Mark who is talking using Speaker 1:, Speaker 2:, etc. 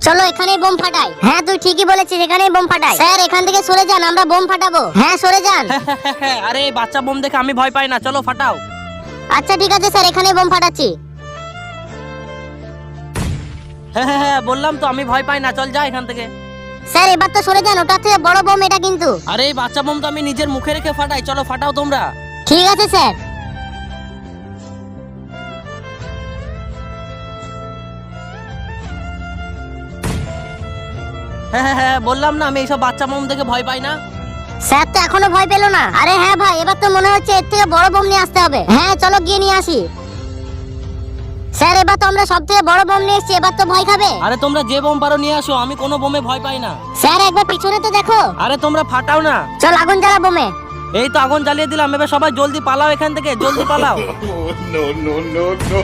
Speaker 1: চলো এখানেই বোম ফাটাই। হ্যাঁ তুই ঠিকই বলেছিস, এখানেই বোম ফাটাই। স্যার এখান থেকে সরে যান, আমরা বোম ফাটাবো। হ্যাঁ সরে যান।
Speaker 2: আরে এই বাচ্চা বোম দেখে আমি ভয় পাই না, চলো ফাটাও।
Speaker 1: আচ্ছা ঠিক আছে স্যার, এখানেই বোম ফাটাচ্ছি।
Speaker 2: হ্যাঁ বললাম তো আমি ভয় পাই না, চল যা এখান থেকে।
Speaker 1: স্যার এবার তো সরে যান, ওটার থেকে বড় বোম এটা কিন্তু।
Speaker 2: আরে এই বাচ্চা বোম তো আমি নিজের মুখে রেখে ফাটাই, চলো ফাটাও তোমরা।
Speaker 1: ঠিক আছে স্যার।
Speaker 2: হ্যাঁ বললাম না আমি এইসব বাচ্চা বোম দেখে ভয় পাই না।
Speaker 1: স্যার তো এখনো ভয় পেলো না। আরে হ্যাঁ ভাই, এবার তো মনে হচ্ছে এর থেকে বড় বোম নিয়ে আসতে হবে। হ্যাঁ চলো গিয়ে নিয়ে আসি। স্যার এবার তো আমরা সব থেকে বড় বোম নিয়ে এসেছি, এবার তো ভয় খাবে।
Speaker 2: আরে তোমরা যে বোম পারো নিয়ে আসো, আমি কোনো বোমে ভয় পাই না।
Speaker 1: স্যার একবার পিছনে তো দেখো।
Speaker 2: আরে তোমরা ফাটাও না।
Speaker 1: চল আগুন জ্বালা বোমে।
Speaker 2: এই তো আগুন জ্বালিয়ে দিলাম, এবার সবাই জলদি পালাও এখান থেকে, জলদি পালাও।
Speaker 3: no, no, no, no.